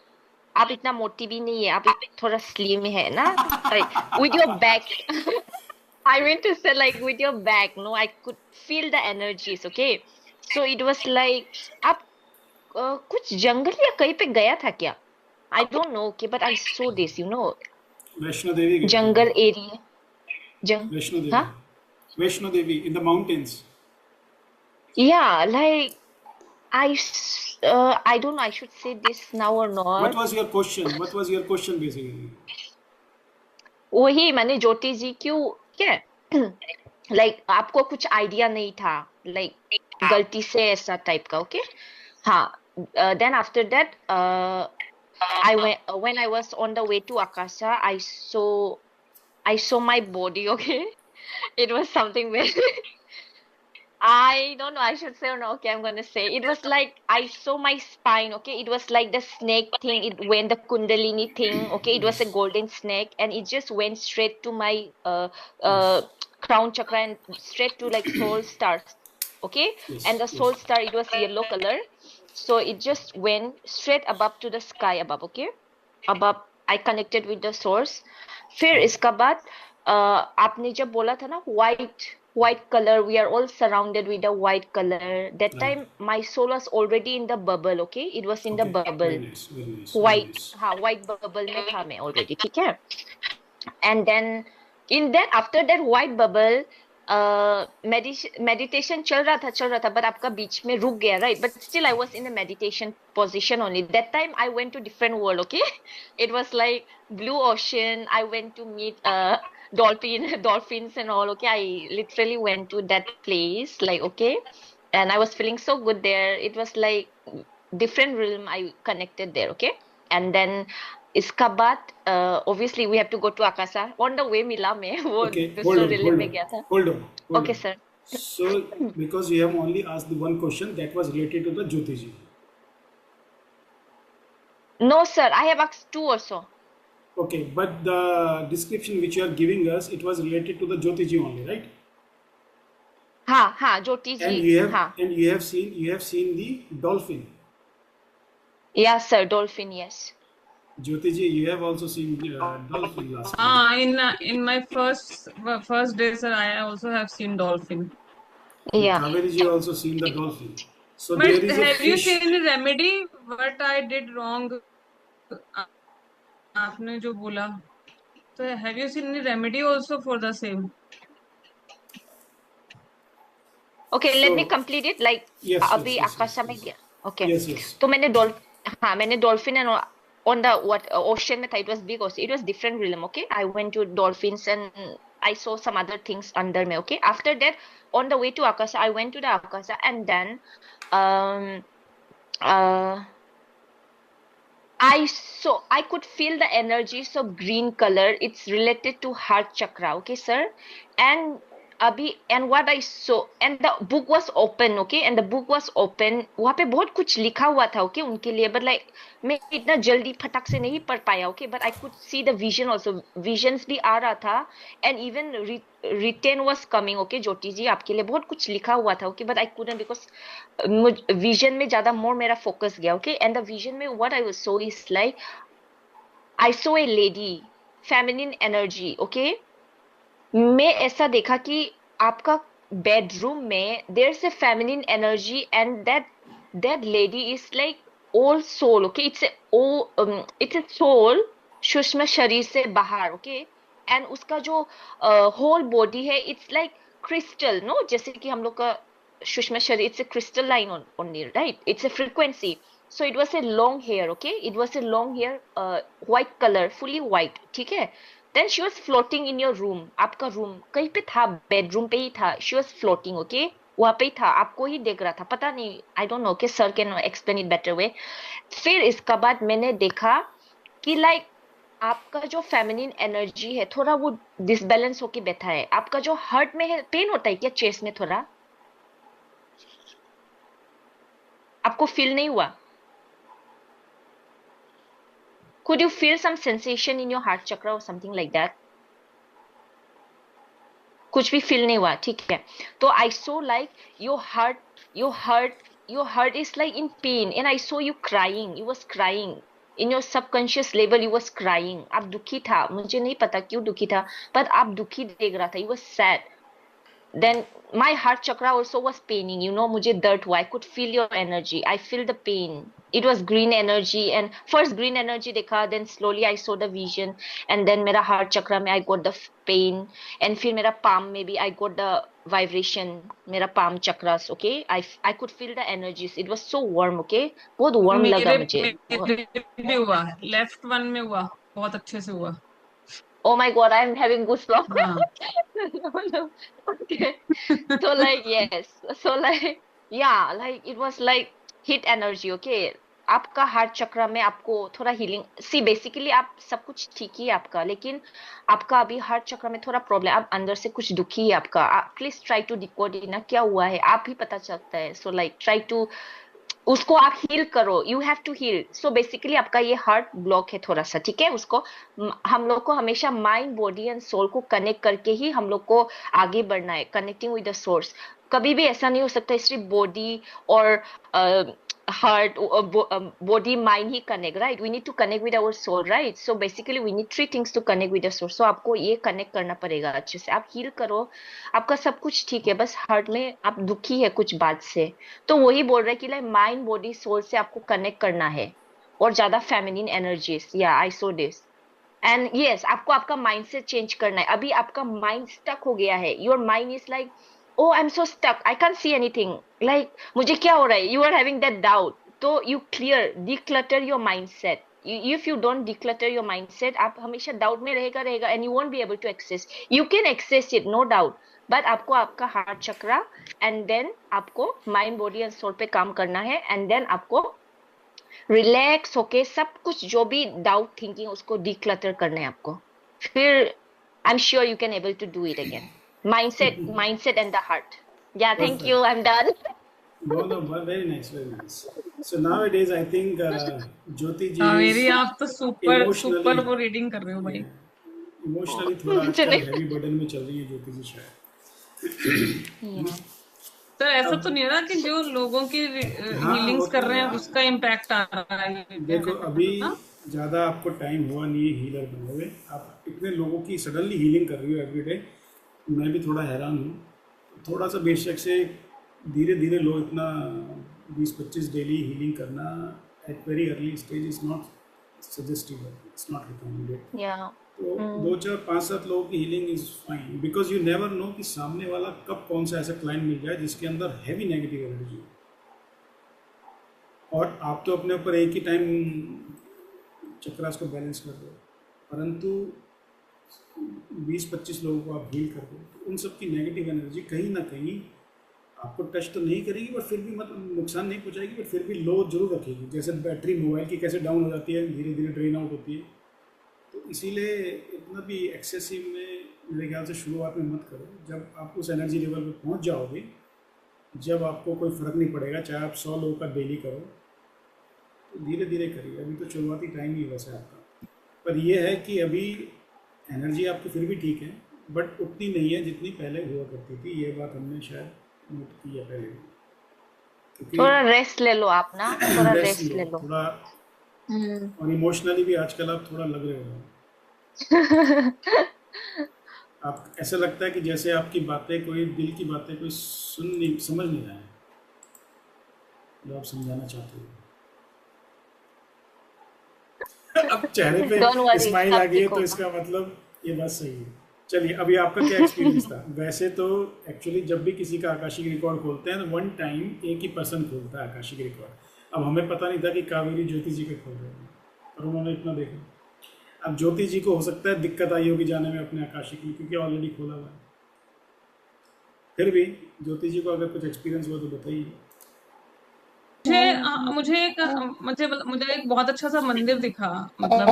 आप इतना मोटी भी नहीं है, आप थोड़ा स्लिम है ना, like with your back. I meant to say like with your back, no, I could feel the energies, okay? So it was like आप कुछ जंगल या कहीं पे गया था क्या? I don't know, okay, but I saw this, you know, Vaishno Devi गए थे। जंगल एरिया, Vaishno Devi. हाँ, Vaishno Devi in the mountains. yeah, like I don't know, I should say this now or What not. was your question? What was your question basically? वही मैंने ज्योति जी क्यों क्या like आपको कुछ idea नहीं था, like गलती से ऐसा टाइप का, ओके हाँ. Then after that when I was on the way to Akasha, I saw my body, okay. It was something very I don't know, I should say or no, okay, I'm gonna say. It was like I saw my spine, okay. It was like the snake thing, it went the Kundalini thing, okay. It was a Yes. golden snake, and it just went straight to my Yes. crown chakra and straight to like soul stars, okay. And the Yes. soul Yes. star, it was yellow color. So it just went straight above to the sky above, okay? Above, I connected with the source. फिर इसका बाद आपने जब बोला था ना white color, we are all surrounded with a white color. That Right. time my soul was already in the bubble, okay? It was in the Okay. bubble. Very nice. Very nice. Very White, nice. हाँ, white bubble में था मैं already, ठीक है? And then in that, after that white bubble, meditation चल रहा था, but आपका बीच में रुक गया, right? But still I was in a meditation position only. That time I went to different world, okay? It was like blue ocean. I went to meet dolphins and all, okay? I literally went to that place, like, okay? And I was feeling so good there. It was like different realm I connected there, okay? And then इसका बाद obviously we have to go to Akasa. On the way मिला मैं वो Okay. दूसरा realm में गया था. Hold on. Hold Okay, on. sir. So, because you have only asked the one question that was related to the Jyotiji. No, sir. I have asked two also. Okay, but the description which you are giving us, it was related to the Jyotiji only, right? हाँ, ज्योति And ji, you have हाँ. and you have seen the dolphin. Yeah, sir. Dolphin, yes. Jyotiji, you have also seen dolphin last time. In my first day, sir, I also have seen dolphin. And Yeah. Kaveri ji also seen the dolphin. So But there is a have you fish. seen any remedy? What I did wrong? आपने जो बोला, so have you seen any remedy also for the same? Okay, let me So complete it. Like yes, अभी yes, yes, आकाशा yes, में yes. गया. Okay. Yes, yes. तो मैंने dolphin and on the ocean में था. It was big ocean. It was different realm. Okay. I went to dolphins and I saw some other things under me. Okay. After that, on the way to Akasa, I went to the Akasa and then um uh I could feel the energies of green color. It's related to heart chakra, okay, sir? And and what I saw, and the book was open, okay? And the book was open. वहाँ पे बहुत कुछ लिखा हुआ था, okay, उनके लिए. But like मैं इतना जल्दी फटक से नहीं पढ़ पाया, okay? But I could see the vision also. Visions भी आ रहा था, and even written was coming, okay? ज्योति जी आपके लिए बहुत कुछ लिखा हुआ था, okay? But I couldn't because vision में ज्यादा मोर मेरा फोकस गया, ओके? एंड द विजन में what I saw is like I saw a lady, feminine energy, okay? मैं ऐसा देखा कि आपका बेडरूम में there is a feminine energy and that lady is like old soul, okay? It's a soul सूक्ष्म शरीर से बाहर, ओके? एंड उसका जो होल बॉडी है इट्स लाइक क्रिस्टल, नो? जैसे कि हम लोग का Shushma Shari, it's a crystalline only, right? It's a frequency. So it was a long hair, okay? It was a long hair, white color, fully white, ठीक है? Then she was floating in your room. आपका room कहीं पे था, bedroom पे ही था. She was floating, okay? वहाँ पे ही था, आपको ही देख रहा था. पता नहीं, I don't know, कि sir can explain it better way. फिर इसका बाद मैंने देखा कि like आपका जो फेमिनिन एनर्जी है थोड़ा वो डिसबैलेंस होके बैठा है. आपका जो हार्ट में है, पेन होता है क्या चेस्ट में थोड़ा? आपको फील नहीं हुआ? Could you feel some sensation in your heart chakra or something like that? कुछ भी फील नहीं हुआ, ठीक है? तो I saw like your heart is like in pain and I saw you crying. You was crying. In your subconscious level you was crying. आप दुखी था, मुझे नहीं पता क्यों दुखी था, but आप दुखी देख रहा था. You was sad. Then my heart chakra also was paining, you know, मुझे दर्द हुआ. I could feel your energy. I feel the pain. It was green energy and first green energy देखा, then slowly I saw the vision and then मेरा heart chakra में I got the pain and फिर मेरा palm में भी I got the vibration, मेरा palm chakras, okay? I could feel the energies. It was so warm, okay? बहुत warm लगा मुझे. मेरे भी हुआ, लेफ्ट वन में हुआ, बहुत अच्छे से हुआ. Oh my God, I'm having goosebumps. हाँ. Okay. So like yes, so like yeah, like it was like hit energy, okay? आपका हार्ट चक्र में आपको थोड़ा हीलिंग, सी बेसिकली आप सब कुछ ठीक ही है आपका, लेकिन आपका अभी हार्ट चक्र में थोड़ा प्रॉब्लम, आप अंदर से कुछ दुखी है आपका. Please try to decode it ना, क्या हुआ है आप ही पता चलता है. सो लाइक ट्राई टू उसको आप हील करो. You have to heal. So basically आपका ये हार्ट ब्लॉक है थोड़ा सा, ठीक है? उसको हम लोग को हमेशा माइंड बॉडी एंड सोल को कनेक्ट करके ही हम लोग को आगे बढ़ना है, कनेक्टिंग विद द सोर्स. कभी भी ऐसा नहीं हो सकता सिर्फ बॉडी और heart, body, mind he connect, right? We need to connect with our soul, right? So basically we need 3 things to connect with the soul. So आपको ये connect करना पड़ेगा अच्छे से. आप heal करो, आपका सब कुछ ठीक है, बस heart में आप दुखी है कुछ बात से. तो वही बोल रहे हैं कि like mind, body, soul से आपको connect करना है और ज्यादा feminine energies. Yeah, I saw this. And yes आपको आपका माइंडसेट चेंज करना है. अभी आपका माइंड स्टक हो गया है. Your mind is like oh I am so stuck, I can see anything, like मुझे क्या हो रहा है. You are having that doubt. तो you clear declutter your mindset. If you don't declutter your mindset, आप हमेशा डाउट में रहेगा and you won't be able to access. You can access it, no doubt, but आपको आपका heart chakra and then आपको mind, body and soul पे काम करना है. एंड देन आपको रिलैक्स होके सब कुछ जो भी डाउट थिंकिंग उसको डिक्लटर करना है आपको. फिर I am sure you can able to do it again. mindset and the heart. Yeah, thank you, I'm done. No, no, very nice, very nice. So nowadays I think Jyoti ji मेरी is आप तो super emotionally- super वो reading कर रहे हो भाई. Emotionally थोड़ा आजकल हैवी बर्डन में चल रही है ज्योति जी शायद. सर ऐसा तो नहीं है ना कि जो लोगों की हीलिंग्स वो कर तो रहे हैं है। उसका इम्पैक्ट आ रहा है. देखो अभी ज़्यादा आपको टाइम हुआ नहीं है हीलर बने हुए. आप इतने लोगों की सडनली हीलिंग कर रही हो एवरीडे. मैं भी थोड़ा हैरान हूँ. थोड़ा सा बेशक से धीरे धीरे लोग इतना 20-25 डेली हीलिंग करना at very early stage is not suggestable, it's not recommended. Yeah. तो 2-4-5-7 लोगों की healing is fine because you never know कि सामने वाला कब कौन सा ऐसा क्लाइंट मिल जाए जिसके अंदर हैवी नेगेटिव एनर्जी हो. और आप तो अपने ऊपर एक ही टाइम चक्रास को बैलेंस कर दो, परंतु 20-25 लोगों को आप हील कर दो तो उन सब की नेगेटिव एनर्जी कहीं ना कहीं आपको टच तो नहीं करेगी, बट फिर भी मतलब नुकसान नहीं पहुंचाएगी, बट फिर भी लो जरूर रखेगी. जैसे बैटरी मोबाइल की कैसे डाउन हो जाती है, धीरे धीरे ड्रेन आउट होती है. तो इसीलिए इतना भी एक्सेसिव में मेरे ख्याल से शुरुआत में मत करो. जब आप उस एनर्जी लेवल पे पहुंच जाओगे, जब आपको कोई फ़र्क नहीं पड़ेगा चाहे आप 100 लोगों का डेली करो, तो धीरे धीरे करिए. अभी तो शुरुआती टाइम ही वैसे आपका, पर यह है कि अभी एनर्जी आपकी फिर भी ठीक है, बट उतनी नहीं है जितनी पहले हुआ करती थी. ये बात हमने शायद नोट की है पहले. क्योंकि थोड़ा रेस्ट ले लो आप ना, थोड़ा रेस्ट रेस्ट ले लो. थोड़ा, और इमोशनली भी आजकल आप थोड़ा लग रहे हो. आप ऐसा लगता है कि जैसे आपकी बातें कोई दिल की बातें कोई समझ नहीं रहा है जो आप समझाना चाहते हो. अब चेहरे Don't पे worry, स्माइल आ सब गई है ठीक तो होगा. इसका मतलब ये बात सही है. चलिए अभी आपका क्या एक्सपीरियंस था? वैसे तो एक्चुअली जब भी किसी का आकाशिक रिकॉर्ड खोलते हैं तो वन टाइम एक ही पर्सन खोलता है आकाशिक रिकॉर्ड. अब हमें पता नहीं था कि कावेरी ज्योति जी का खोल रहे हैं, और उन्होंने इतना देखा. अब ज्योति जी को हो सकता है दिक्कत आई होगी जाने में अपने आकाशिक में, क्योंकि ऑलरेडी खोला हुआ है. फिर भी ज्योति जी को अगर कुछ एक्सपीरियंस हुआ तो बताइए. मुझे एक बहुत अच्छा सा मंदिर दिखा, मतलब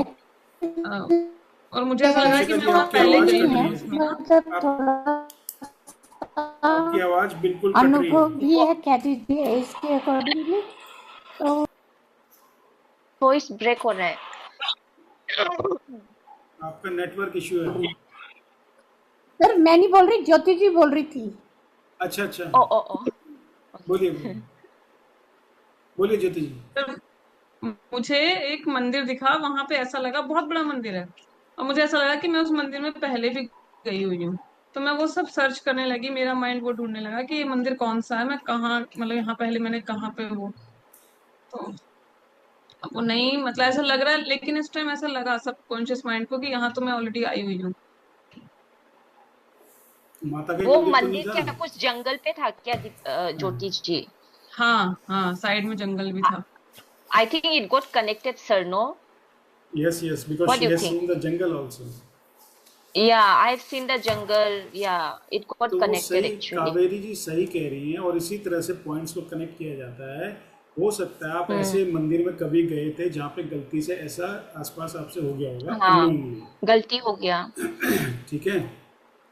और मुझे ऐसा लगा कि मैं वहाँ आपकी पहले आवाज़ गई कट हूँ रही है. उसमें ना. मतलब थोड़ा आपकी आवाज़ बिल्कुल कट रही अनुभव है. भी है कह दीजिए इसके अकॉर्डिंगली. तो वॉइस ब्रेक हो रहा है. आपका नेटवर्क इशू है. सर मैं नहीं बोल रही, ज्योति जी बोल रही थी. अच्छा अच्छा, ओ ओ ओ बोलिए बोलिए. बोलिए ज्योति जी. फिर मुझे एक मंदिर दिखा, वहां पे ऐसा लगा बहुत बड़ा मंदिर है, और मुझे ऐसा लगा कि मैं उस मंदिर में पहले भी गई हुई हूँ. तो मैं वो सब सर्च करने लगी, मेरा माइंड वो ढूंढने लगा कि ये मंदिर कौन सा है, मैं कहाँ, मतलब यहाँ पहले मैंने कहाँ पे वो. तो अब वो नहीं, मतलब ऐसा लग रहा है, लेकिन इस टाइम ऐसा लगा सबकॉन्शियस माइंड को कि यहाँ तो मैं ऑलरेडी आई हुई हूँ. माता का वो मंदिर तो नहीं मंदिर क्या था? कुछ जंगल पे था क्या ज्योति जी? हाँ हाँ, साइड में जंगल भी था. I think it got connected sir, no? Yes, yes, because What she do you has think? seen the jungle also. Yeah, I've seen the jungle. Yeah, it got तो वो connected सही, actually. कावेरी जी सही कह रही हैं, और इसी तरह से पॉइंट्स को कनेक्ट किया जाता है. हो सकता है आप ऐसे मंदिर में कभी गए थे जहाँ पे गलती से ऐसा आसपास आपसे हो गया होगा. हाँ, unknowingly. गलती हो गया. ठीक है.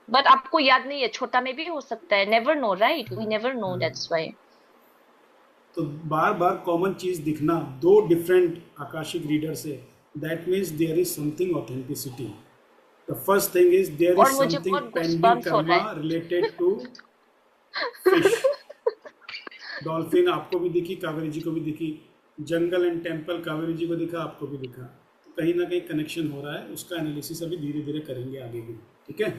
बट आपको याद नहीं है, छोटा में भी हो सकता है. Never know, right? We never know, that's why. तो बार बार कॉमन चीज दिखना दो डिफरेंट आकाशिक रीडर से, that means there is something authenticity. The first thing is there और इज मुझे समथिंग बहुत पेंडिंग goosebumps हो रहा कर्मा है. Related to fish. डॉल्फिन आपको भी दिखी, कावेरी जी को भी दिखी, जंगल एंड टेम्पल कावेरी जी को दिखा, आपको भी दिखा। तो कहीं ना कहीं कनेक्शन हो रहा है, उसका एनालिसिस अभी धीरे धीरे करेंगे आगे भी, ठीक है।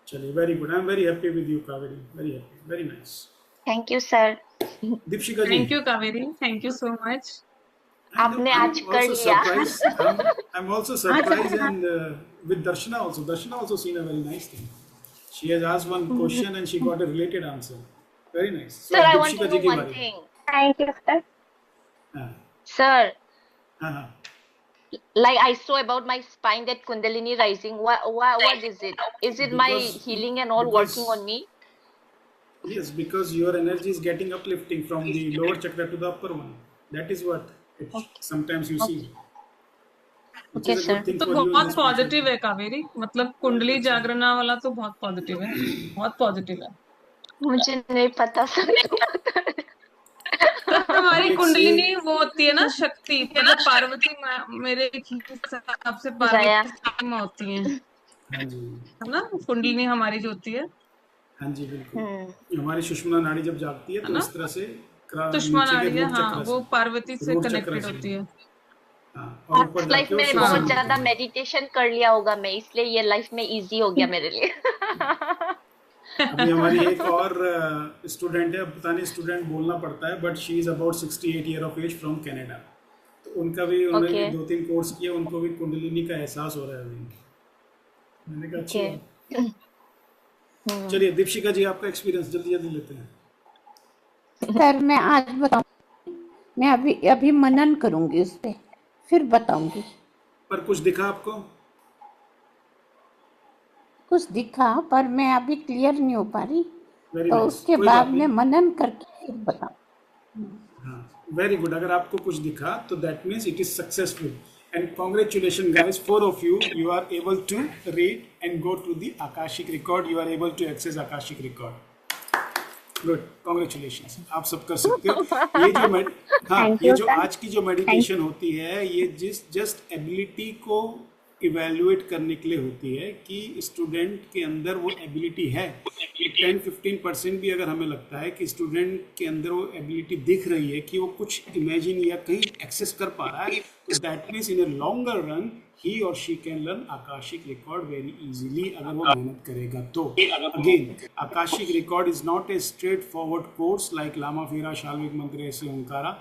चलिए, very good, I am very happy with you Kaveri, very happy, very nice. Thank you sir. Deepshikha ji, thank you Kaveri, thank you so much. आपने आज कर लिया। I'm also surprised and with Darshana also. Darshana also seen a very nice thing. She has asked one question and she got a related answer. Very nice. So, Sir, I want to Deepshika ji know की one बारी। thing. Thank you, sir. हाँ, Sir, हाँ, हाँ। like I saw about my spine that Kundalini rising. What is it? Is it my Because- healing and all because- working on me? Yes, because your energy is getting uplifting from the lower chakra to the upper one. That is what it, sometimes you see. Which Okay, is a sir. good thing तो for you in बहुत this positive है spirituality। Kaveri, मतलब कुंडली जागरणा वाला तो बहुत positive है, बहुत पॉजिटिव है। मुझे नहीं पता सर। तो हमारी एक कुंडलिनी वो होती है ना शक्ति, मतलब पार्वती माँ, मेरे हिसाब से गया। पार्वती माँ होती है हाँ जी, ना, कुंडलिनी हमारी जो होती है हाँ जी, बिल्कुल। हमारी सुषुम्ना नाड़ी जब जागती है तो ना? इस तरह से सुषमा नीचे के नाड़ी है, रूट हाँ, चक्र वो से, पार्वती से रूट चक्र कनेक्टेड से, होती है। हाँ, और ऊपर लाइफ जाके वो में शिव से बहुत मिलती ज्यादा है। मेडिटेशन कर लिया होगा मैं, इसलिए ये लाइफ में इजी हो गया मेरे लिए। अभी हमारी एक और स्टूडेंट है, पता नहीं स्टूडेंट बोलना पड़ता है, but she is about 68 year of age from Canada. तो उनका भी उन्होंने Okay. 2-3 कोर्स किया, उनको भी कुंडलिनी का एहसास हो रहा है अभी। मैंने कहा अच्छी Okay. बात। चलिए दीपशिका जी, आपका एक्सपीरियंस जल्दी जल्दी लेते हैं। सर मैं आज बताऊं, मैं अभी मनन करूंगी उस पे, फिर बताऊंगी। पर कुछ दिखा आपको? कुछ दिखा पर मैं अभी क्लियर नहीं हो पा रही, वेरी तो नाइस, उसके कोई बाद बात मैं नहीं। मनन करके फिर बताऊं। हाँ, वेरी गुड। अगर आपको कुछ दिखा तो that means it is successful and congratulation guys, 4 of you, you are able to read and go to the Akashic record, you are able to access Akashic record. Good, congratulations, आप सब कर सकते हो। ये जो हाँ, Thank ये you, जो sir. आज की जो मेडिटेशन होती है, ये जस्ट एबिलिटी को इवेल्युएट करने के लिए होती है कि स्टूडेंट के अंदर वो एबिलिटी है। 10-15% भी अगर हमें लगता है कि स्टूडेंट के अंदर वो एबिलिटी दिख रही है कि वो कुछ इमेजिन या कहीं एक्सेस कर पा रहा है, तो that means in a longer run he और she can learn Akashic record very easily, अगर वो मेहनत करेगा तो। Again, Akashic record is not a straightforward course like Lama Fera, शाल्विक मंत्र, ऐसे Omkara.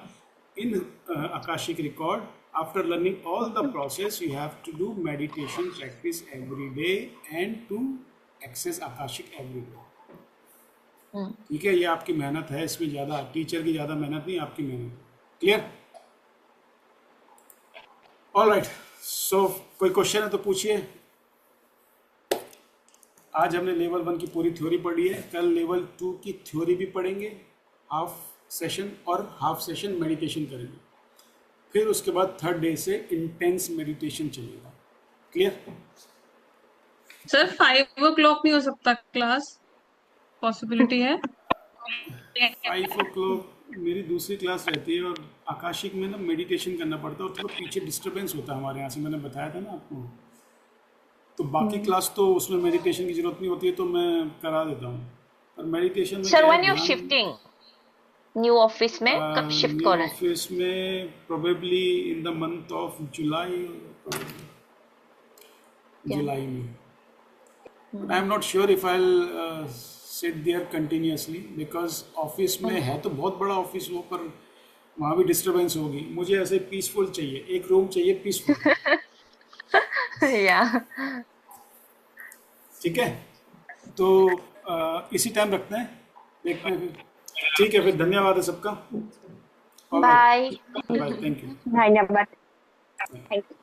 In Akashic record, after learning all the process, you have to do meditation practice every day and to access Akashic every day. ठीक है, ये आपकी मेहनत है, इसमें ज़्यादा टीचर की ज़्यादा मेहनत नहीं, आपकी मेहनत। क्लियर? ऑल राइट, सो कोई क्वेश्चन है तो पूछिए। आज हमने लेवल 1 की पूरी थ्योरी पढ़ी है, कल लेवल 2 की थ्योरी भी पढ़ेंगे, हाफ सेशन और हाफ सेशन मेडिटेशन करेंगे, फिर उसके बाद 3rd डे से इंटेंस मेडिटेशन चलेगा। क्लियर? सर 5 o'clock नहीं हो सकता क्लास, पॉसिबिलिटी है? 5 o'clock मेरी दूसरी क्लास रहती है, और आकाशिक में ना मेडिटेशन करना पड़ता है और थोड़ा पीछे डिस्टर्बेंस होता है हमारे यहाँ से, मैंने बताया था ना आपको। तो बाकी क्लास तो उसमें मेडिटेशन की जरूरत नहीं होती है, तो मैं करा देता हूँ, पर मेडिटेशन में सर, क्या व्हेन यू ध्यान- शिफ्टिंग न्यू ऑफिस में कब शिफ्ट कर रहे हैं? ऑफिस में probably in the month of July, जुलाई में। I am not sure if I sit there continuously, because office में है तो बहुत बड़ा ऑफिस वो, पर वहाँ भी डिस्टर्बेंस होगी। मुझे ऐसे पीसफुल चाहिए, एक रूम चाहिए पीसफुल। या ठीक है, तो इसी टाइम रखते हैं, देखते हैं फिर। ठीक है, फिर धन्यवाद है सबका। बाय। Bye, thank you. धन्यवाद। Thank you.